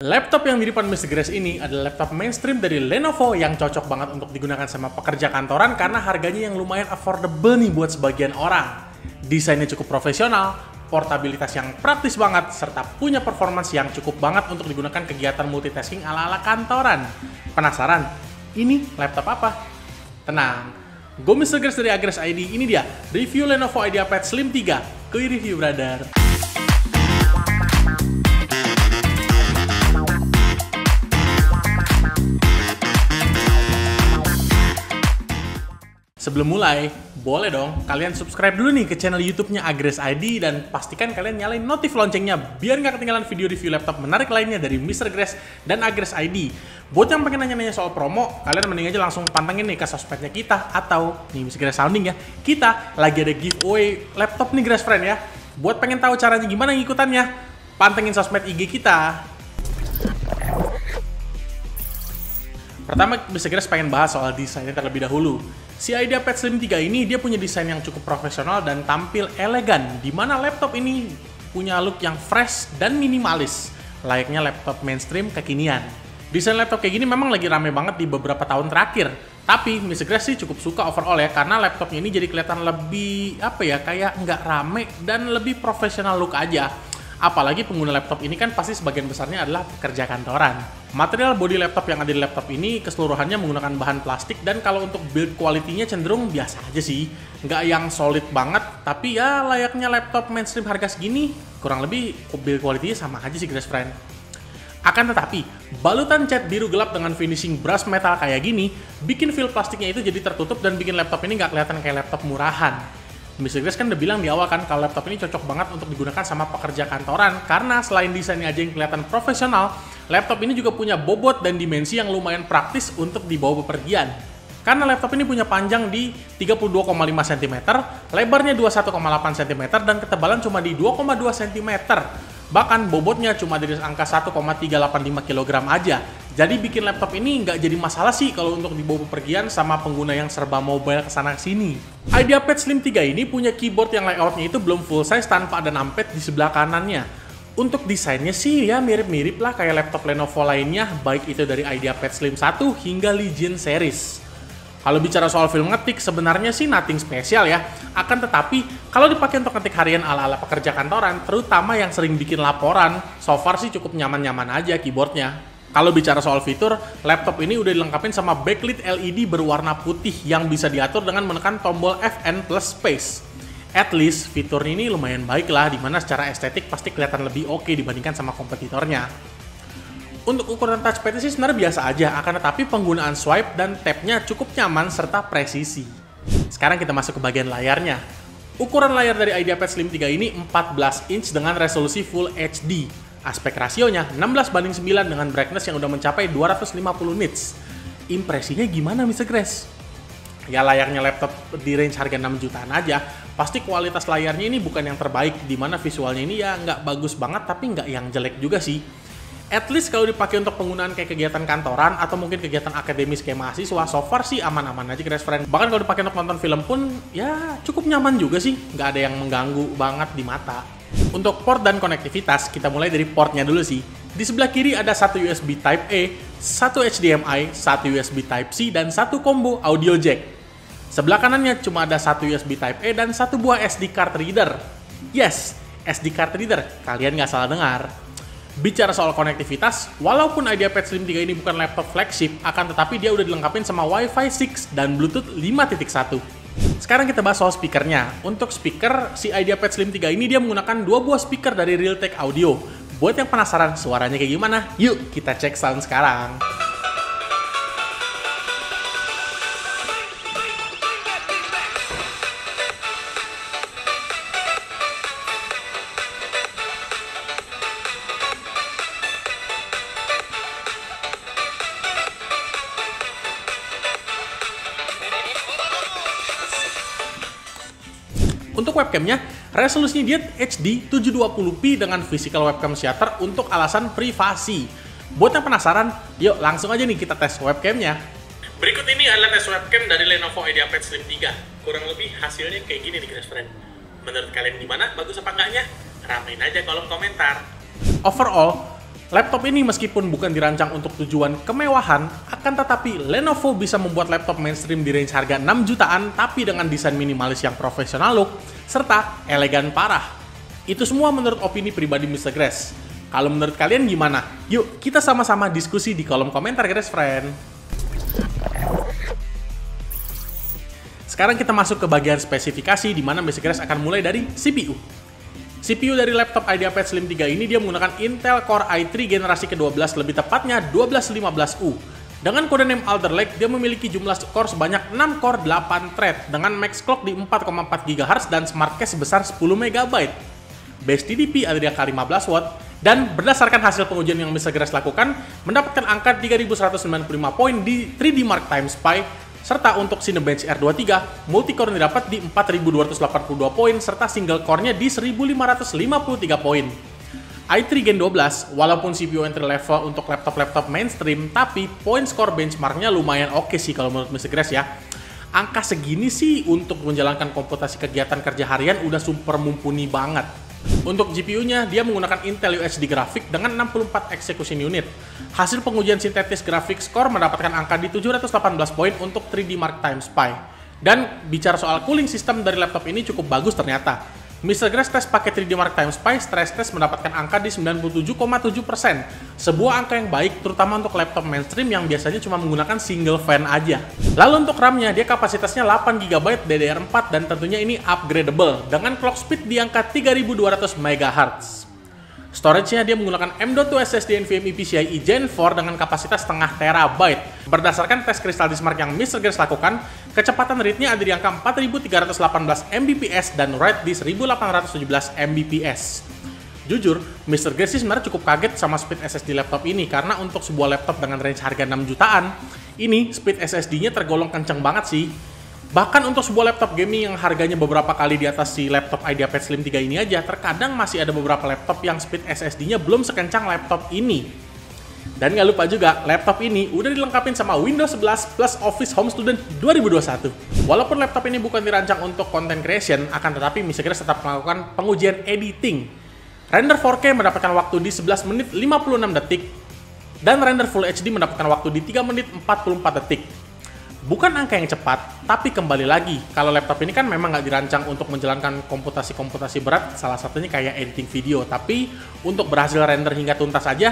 Laptop yang di depan Mr. Grace ini adalah laptop mainstream dari Lenovo yang cocok banget untuk digunakan sama pekerja kantoran karena harganya yang lumayan affordable nih buat sebagian orang. Desainnya cukup profesional, portabilitas yang praktis banget, serta punya performance yang cukup banget untuk digunakan kegiatan multitasking ala-ala kantoran. Penasaran? Ini laptop apa? Tenang, gue Mr. Grace dari Agres ID, ini dia review Lenovo IdeaPad Slim 3. Kui review, brother. Sebelum mulai, boleh dong kalian subscribe dulu nih ke channel YouTube-nya Agres ID dan pastikan kalian nyalain notif loncengnya biar nggak ketinggalan video review laptop menarik lainnya dari Mr. Grace dan Agres ID. Buat yang pengen nanya-nanya soal promo, kalian mending aja langsung pantengin nih ke sosmednya kita atau nih Mr. Grace Sounding ya. Kita lagi ada giveaway laptop nih Grace Friend ya. Buat pengen tahu caranya gimana ngikutannya, pantengin sosmed IG kita. Pertama, Mr. Grace pengen bahas soal desainnya terlebih dahulu. Si IdeaPad Slim 3 ini dia punya desain yang cukup profesional dan tampil elegan, di mana laptop ini punya look yang fresh dan minimalis, layaknya laptop mainstream kekinian. Desain laptop kayak gini memang lagi rame banget di beberapa tahun terakhir, tapi Mr. Grace sih cukup suka overall ya, karena laptopnya ini jadi kelihatan lebih, kayak nggak rame dan lebih profesional look aja. Apalagi pengguna laptop ini kan pasti sebagian besarnya adalah pekerja kantoran. Material body laptop yang ada di laptop ini keseluruhannya menggunakan bahan plastik dan kalau untuk build quality-nya cenderung biasa aja sih. Nggak yang solid banget, tapi ya layaknya laptop mainstream harga segini, kurang lebih build quality-nya sama aja sih Grace Friend. Akan tetapi, balutan cat biru gelap dengan finishing brush metal kayak gini, bikin feel plastiknya itu jadi tertutup dan bikin laptop ini nggak kelihatan kayak laptop murahan. Mr. Grace kan udah bilang di awal kan kalau laptop ini cocok banget untuk digunakan sama pekerja kantoran karena selain desainnya aja yang kelihatan profesional, laptop ini juga punya bobot dan dimensi yang lumayan praktis untuk dibawa bepergian. Karena laptop ini punya panjang di 32,5 cm, lebarnya 21,8 cm, dan ketebalan cuma di 2,2 cm. Bahkan bobotnya cuma dari angka 1,385 kg aja. Jadi bikin laptop ini nggak jadi masalah sih kalau untuk dibawa bepergian sama pengguna yang serba mobile kesana-sini. IdeaPad Slim 3 ini punya keyboard yang layoutnya itu belum full size tanpa ada numpad di sebelah kanannya. Untuk desainnya sih ya mirip-mirip lah kayak laptop Lenovo lainnya, baik itu dari IdeaPad Slim 1 hingga Legion series. Kalau bicara soal film ngetik, sebenarnya sih nothing spesial ya. Akan tetapi, kalau dipakai untuk ngetik harian ala-ala pekerja kantoran, terutama yang sering bikin laporan, so far sih cukup nyaman-nyaman aja keyboardnya. Kalau bicara soal fitur, laptop ini udah dilengkapin sama backlit LED berwarna putih yang bisa diatur dengan menekan tombol Fn plus space. At least, fitur ini lumayan baik lah, dimana secara estetik pasti kelihatan lebih oke dibandingkan sama kompetitornya. Untuk ukuran touchpad sih sebenarnya biasa aja, akan tetapi penggunaan swipe dan tap-nya cukup nyaman serta presisi. Sekarang kita masuk ke bagian layarnya. Ukuran layar dari IdeaPad Slim 3 ini 14 inch dengan resolusi Full HD. Aspek rasionya 16:9 dengan brightness yang udah mencapai 250 nits. Impresinya gimana Mr. Grace? Ya layaknya laptop di range harga 6 jutaan aja, pasti kualitas layarnya ini bukan yang terbaik, dimana visualnya ini ya nggak bagus banget tapi nggak yang jelek juga sih. At least kalau dipakai untuk penggunaan kayak kegiatan kantoran atau mungkin kegiatan akademis kayak mahasiswa, so far sih aman-aman aja Grace Friend. Bahkan kalau dipakai untuk nonton film pun ya cukup nyaman juga sih, nggak ada yang mengganggu banget di mata. Untuk port dan konektivitas, kita mulai dari portnya dulu sih. Di sebelah kiri ada satu USB Type-A, satu HDMI, satu USB Type-C, dan satu combo audio jack. Sebelah kanannya cuma ada satu USB Type-A dan satu buah SD card reader. Yes, SD card reader, kalian nggak salah dengar. Bicara soal konektivitas, walaupun IdeaPad Slim 3 ini bukan laptop flagship, akan tetapi dia udah dilengkapin sama Wi-Fi 6 dan Bluetooth 5.1. Sekarang kita bahas soal speakernya. Untuk speaker, si IdeaPad Slim 3 ini dia menggunakan dua buah speaker dari Realtek Audio. Buat yang penasaran suaranya kayak gimana, yuk kita cek sound sekarang. Untuk webcamnya, resolusinya dia HD 720p dengan physical webcam shutter untuk alasan privasi. Buat yang penasaran, yuk langsung aja nih kita tes webcamnya. Berikut ini adalah tes webcam dari Lenovo IdeaPad Slim 3. Kurang lebih hasilnya kayak gini nih Grace Friend. Menurut kalian gimana? Bagus apa enggaknya? Ramein aja kolom komentar. Overall, Laptop ini meskipun bukan dirancang untuk tujuan kemewahan, akan tetapi Lenovo bisa membuat laptop mainstream di range harga 6 jutaan tapi dengan desain minimalis yang profesional look, serta elegan parah. Itu semua menurut opini pribadi Mr. Grace. Kalau menurut kalian gimana? Yuk kita sama-sama diskusi di kolom komentar guys friend. Sekarang kita masuk ke bagian spesifikasi di mana Mr. Grace akan mulai dari CPU. CPU dari laptop IdeaPad Slim 3 ini dia menggunakan Intel Core i3 generasi ke-12, lebih tepatnya 1215U. Dengan kode name Alder Lake, dia memiliki jumlah core sebanyak 6 core 8 thread dengan max clock di 4,4 GHz dan smart cache sebesar 10 MB. Base TDP Adreno 15W dan berdasarkan hasil pengujian yang Mr. Grace lakukan, mendapatkan angka 3195 poin di 3D Mark Time Spy. Serta untuk Cinebench R23, multicore didapat di 4282 poin, serta single core-nya di 1553 poin. i3 Gen 12, walaupun CPU entry level untuk laptop-laptop mainstream, tapi poin score benchmark-nya lumayan oke sih kalau menurut Mr. Grace ya. Angka segini sih untuk menjalankan komputasi kegiatan kerja harian udah super mumpuni banget. Untuk GPU-nya, dia menggunakan Intel UHD Graphics dengan 64 execution unit. Hasil pengujian sintetis grafik score mendapatkan angka di 718 poin untuk 3D Mark Time Spy. Dan bicara soal cooling system dari laptop ini cukup bagus ternyata. Mr. Grace tes pakai 3D Mark Time Spy stress test mendapatkan angka di 97,7%. Sebuah angka yang baik terutama untuk laptop mainstream yang biasanya cuma menggunakan single fan aja. Lalu untuk RAM-nya, dia kapasitasnya 8GB DDR4 dan tentunya ini upgradable dengan clock speed di angka 3200 MHz. Storage-nya dia menggunakan M.2 SSD NVMe PCIe Gen 4 dengan kapasitas setengah terabyte. Berdasarkan tes Crystal Disk Mark yang Mr. Grace lakukan, kecepatan read-nya ada di angka 4318 Mbps dan write di 1817 Mbps. Jujur, Mr. Grace sih sebenarnya cukup kaget sama speed SSD laptop ini karena untuk sebuah laptop dengan range harga 6 jutaan, ini speed SSD-nya tergolong kenceng banget sih. Bahkan untuk sebuah laptop gaming yang harganya beberapa kali di atas si laptop IdeaPad Slim 3 ini aja, terkadang masih ada beberapa laptop yang speed SSD-nya belum sekencang laptop ini. Dan nggak lupa juga, laptop ini udah dilengkapi sama Windows 11 plus Office Home Student 2021. Walaupun laptop ini bukan dirancang untuk content creation, akan tetapi Mr. Grace tetap melakukan pengujian editing. Render 4K mendapatkan waktu di 11 menit 56 detik, dan render Full HD mendapatkan waktu di 3 menit 44 detik. Bukan angka yang cepat, tapi kembali lagi, kalau laptop ini kan memang nggak dirancang untuk menjalankan komputasi-komputasi berat, salah satunya kayak editing video, tapi untuk berhasil render hingga tuntas aja,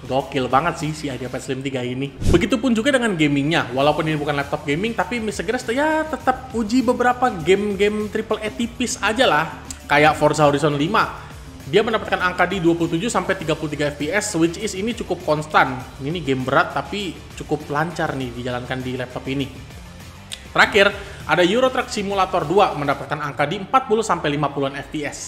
gokil banget sih si IdeaPad Slim 3 ini. Begitupun juga dengan gamingnya, walaupun ini bukan laptop gaming, tapi Mr. Grace ya tetap uji beberapa game-game AAA tipis aja lah, kayak Forza Horizon 5. Dia mendapatkan angka di 27-33 fps, which is ini cukup konstan. Ini game berat tapi cukup lancar nih dijalankan di laptop ini. Terakhir, ada Euro Truck Simulator 2 mendapatkan angka di 40-50 fps.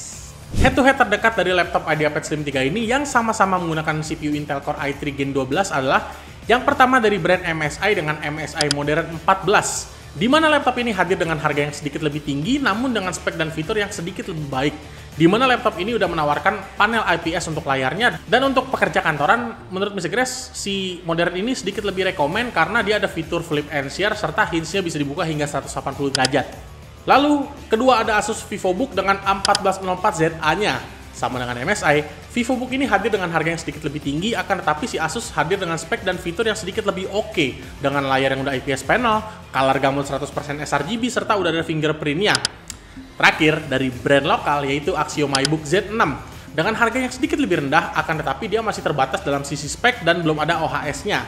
Head-to-head terdekat dari laptop IdeaPad Slim 3 ini yang sama-sama menggunakan CPU Intel Core i3 Gen 12 adalah yang pertama dari brand MSI dengan MSI Modern 14. Di mana laptop ini hadir dengan harga yang sedikit lebih tinggi namun dengan spek dan fitur yang sedikit lebih baik. Di mana laptop ini udah menawarkan panel IPS untuk layarnya, dan untuk pekerja kantoran, menurut Mr. Grace, si modern ini sedikit lebih rekomen karena dia ada fitur flip and share serta hinge-nya bisa dibuka hingga 180 derajat. Lalu, kedua ada Asus VivoBook dengan A1404ZA-nya. Sama dengan MSI, VivoBook ini hadir dengan harga yang sedikit lebih tinggi, akan tetapi si Asus hadir dengan spek dan fitur yang sedikit lebih oke, dengan layar yang udah IPS panel, color gamut 100% sRGB, serta udah ada fingerprint-nya. Terakhir, dari brand lokal yaitu Axio MyBook Z6. Dengan harga yang sedikit lebih rendah, akan tetapi dia masih terbatas dalam sisi spek dan belum ada OHS-nya.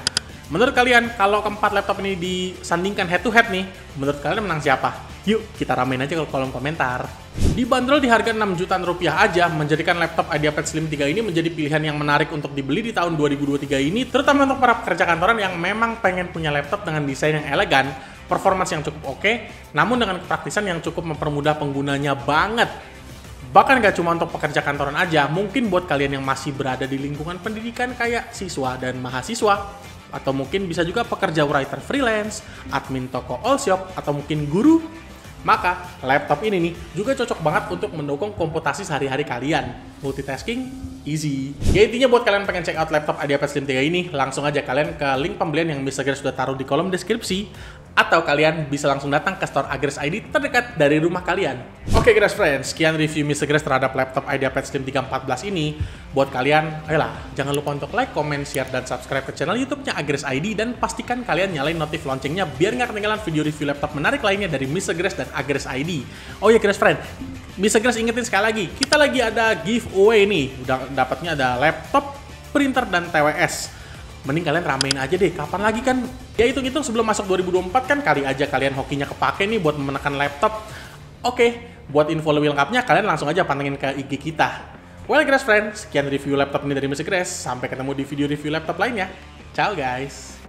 Menurut kalian, kalau keempat laptop ini disandingkan head to head nih, menurut kalian menang siapa? Yuk, kita ramein aja ke kolom komentar. Dibanderol di harga 6 jutaan rupiah aja, menjadikan laptop IdeaPad Slim 3 ini menjadi pilihan yang menarik untuk dibeli di tahun 2023 ini, terutama untuk para pekerja kantoran yang memang pengen punya laptop dengan desain yang elegan, performance yang cukup oke, namun dengan kepraktisan yang cukup mempermudah penggunanya banget. Bahkan gak cuma untuk pekerja kantoran aja, mungkin buat kalian yang masih berada di lingkungan pendidikan kayak siswa dan mahasiswa, atau mungkin bisa juga pekerja writer freelance, admin toko all shop, atau mungkin guru, maka laptop ini nih juga cocok banget untuk mendukung komputasi sehari-hari kalian. Multitasking, easy. Ya intinya buat kalian pengen check out laptop IdeaPad Slim 3 ini, langsung aja kalian ke link pembelian yang Mr. Grace sudah taruh di kolom deskripsi, Atau kalian bisa langsung datang ke store Agres ID terdekat dari rumah kalian. Oke Grass Friends, sekian review Mr. Grass terhadap laptop IdeaPad Slim 314 ini. Buat kalian, ayolah, jangan lupa untuk like, comment, share, dan subscribe ke channel YouTube-nya Agres ID, dan pastikan kalian nyalain notif loncengnya biar nggak ketinggalan video review laptop menarik lainnya dari Mr. Grass dan Agres ID. Oh ya Grass Friends, Mr. Grass ingetin sekali lagi, kita lagi ada giveaway nih. Udah dapatnya ada laptop, printer, dan TWS. Mending kalian ramein aja deh, kapan lagi kan? Ya hitung-hitung sebelum masuk 2024 kan kali aja kalian hokinya kepake nih buat menekan laptop. Oke, buat info lebih lengkapnya kalian langsung aja pantengin ke IG kita. Well Grass Friends, sekian review laptop ini dari Mr. Grass. Sampai ketemu di video review laptop lainnya. Ciao guys!